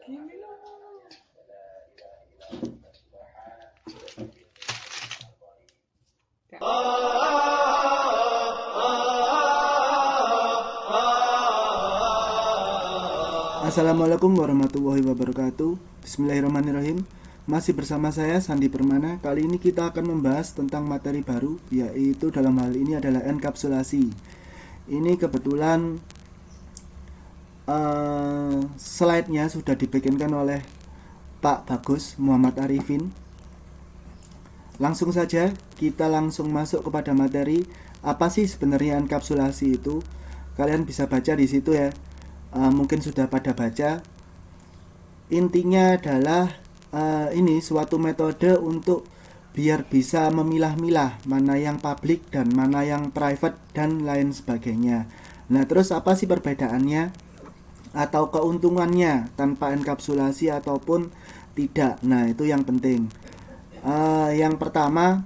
Assalamualaikum warahmatullahi wabarakatuh. Bismillahirrahmanirrahim. Masih bersama saya Sandi Permana. Kali ini kita akan membahas tentang materi baru, yaitu dalam hal ini adalah enkapsulasi. Ini kebetulan slide-nya sudah dibikinkan oleh Pak Bagus Muhammad Arifin. Langsung saja kita langsung masuk kepada materi. Apa sih sebenarnya enkapsulasi itu? Kalian bisa baca di situ ya. Mungkin sudah pada baca. Intinya adalah ini suatu metode untuk biar bisa memilah-milah mana yang public dan mana yang private dan lain sebagainya. Nah, terus apa sih perbedaannya atau keuntungannya tanpa enkapsulasi ataupun tidak? Nah, itu yang penting. Yang pertama,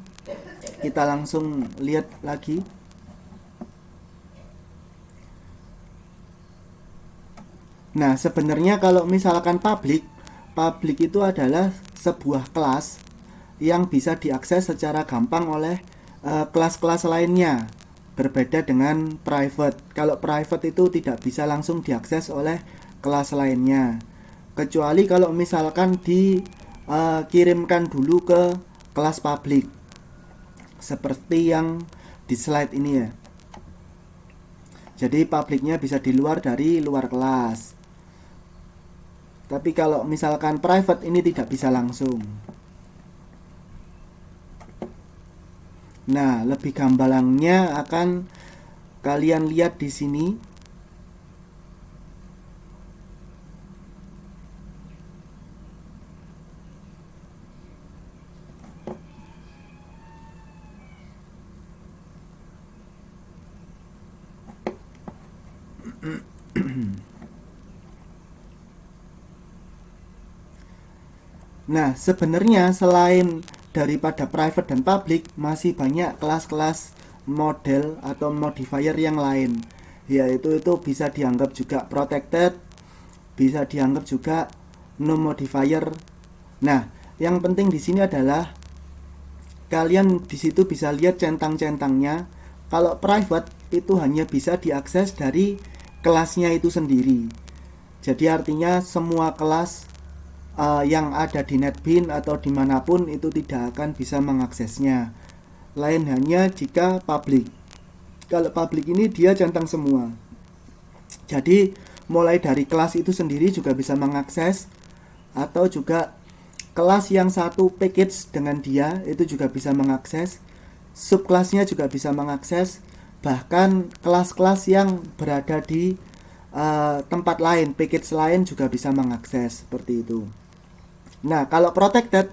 kita langsung lihat lagi. Nah, sebenarnya kalau misalkan public itu adalah sebuah kelas yang bisa diakses secara gampang oleh kelas-kelas lainnya. Berbeda dengan private. Kalau private itu tidak bisa langsung diakses oleh kelas lainnya. Kecuali kalau misalkan dikirimkan dulu ke kelas public. Seperti yang di slide ini ya. Jadi publiknya bisa di luar dari luar kelas. Tapi kalau misalkan private ini tidak bisa langsung. Nah, lebih gambarnya akan kalian lihat di sini. Nah, sebenarnya selain daripada private dan public, masih banyak kelas-kelas model atau modifier yang lain. Yaitu itu bisa dianggap juga protected, bisa dianggap juga no modifier. Nah, yang penting di sini adalah kalian di situ bisa lihat centang-centangnya. Kalau private itu hanya bisa diakses dari kelasnya itu sendiri. Jadi artinya semua kelas yang ada di NetBeans atau dimanapun itu tidak akan bisa mengaksesnya. Lain hanya jika public. Kalau public ini dia centang semua. Jadi mulai dari kelas itu sendiri juga bisa mengakses, atau juga kelas yang satu package dengan dia itu juga bisa mengakses. Subkelasnya juga bisa mengakses. Bahkan kelas-kelas yang berada di tempat lain, package lain juga bisa mengakses seperti itu. Nah, kalau protected,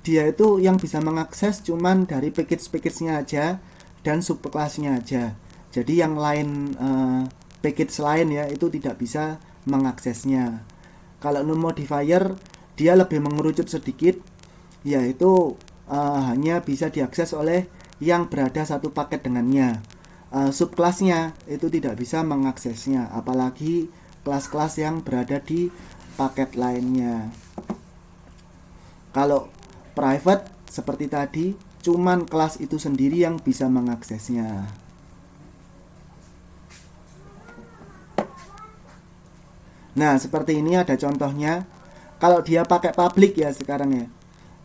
dia itu yang bisa mengakses cuman dari package-package-nya aja dan subkelasnya aja. Jadi yang lain, package lain ya, itu tidak bisa mengaksesnya. Kalau no modifier, dia lebih mengerucut sedikit, yaitu hanya bisa diakses oleh yang berada satu paket dengannya. Subkelasnya itu tidak bisa mengaksesnya, apalagi kelas-kelas yang berada di paket lainnya. Kalau private seperti tadi, cuman kelas itu sendiri yang bisa mengaksesnya. Nah, seperti ini ada contohnya. Kalau dia pakai public ya sekarang ya.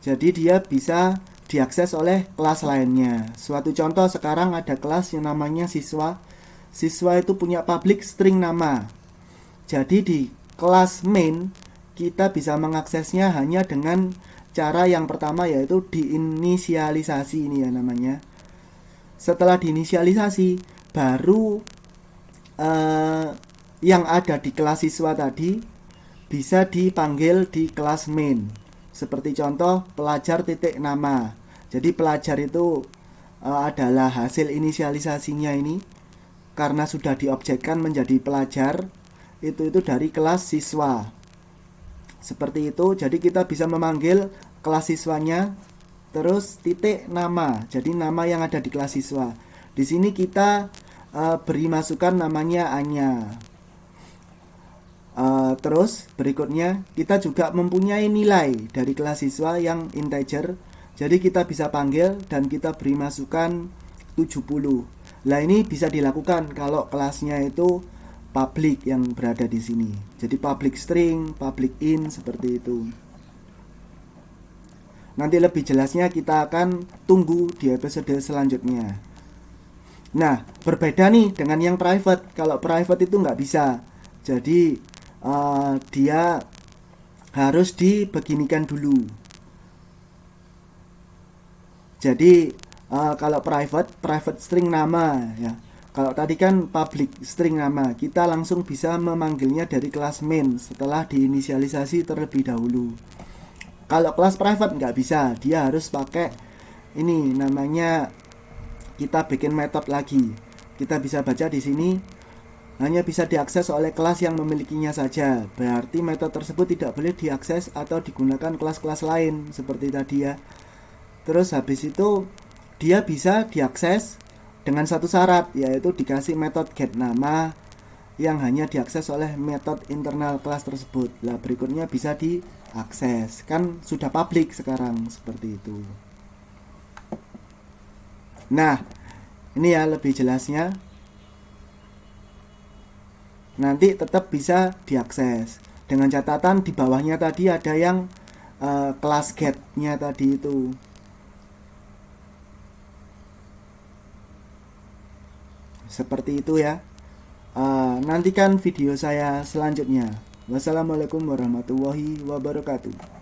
Jadi dia bisa diakses oleh kelas lainnya. Suatu contoh sekarang ada kelas yang namanya siswa. Siswa itu punya public string nama. Jadi di kelas main kita bisa mengaksesnya hanya dengan cara yang pertama, yaitu diinisialisasi ini ya namanya. Setelah diinisialisasi, baru yang ada di kelas siswa tadi bisa dipanggil di kelas main. Seperti contoh pelajar titik nama. Jadi pelajar itu adalah hasil inisialisasinya ini, karena sudah diobjekkan menjadi pelajar, itu dari kelas siswa. Seperti itu, jadi kita bisa memanggil kelas siswanya terus titik nama. Jadi nama yang ada di kelas siswa. Di sini kita beri masukan namanya Anya. Terus berikutnya kita juga mempunyai nilai dari kelas siswa yang integer. Jadi kita bisa panggil dan kita beri masukan 70. Nah, ini bisa dilakukan kalau kelasnya itu public yang berada di sini. Jadi public string, public int seperti itu. Nanti lebih jelasnya kita akan tunggu di episode selanjutnya. Nah, berbeda nih dengan yang private. Kalau private itu nggak bisa. Jadi dia harus dibeginikan dulu. Jadi kalau private string nama ya. Kalau tadi kan public string nama, kita langsung bisa memanggilnya dari kelas main setelah diinisialisasi terlebih dahulu. Kalau kelas private nggak bisa, dia harus pakai ini namanya, kita bikin metode lagi. Kita bisa baca di sini, hanya bisa diakses oleh kelas yang memilikinya saja. Berarti metode tersebut tidak boleh diakses atau digunakan kelas-kelas lain seperti tadi ya. Terus habis itu dia bisa diakses dengan satu syarat, yaitu dikasih metode get nama yang hanya diakses oleh metode internal kelas tersebut. Nah, berikutnya bisa diakses. Kan sudah public sekarang seperti itu. Nah, ini ya lebih jelasnya. Nanti tetap bisa diakses. Dengan catatan di bawahnya tadi ada yang kelas get-nya tadi itu. Seperti itu ya. Nantikan video saya selanjutnya. Wassalamualaikum warahmatullahi wabarakatuh.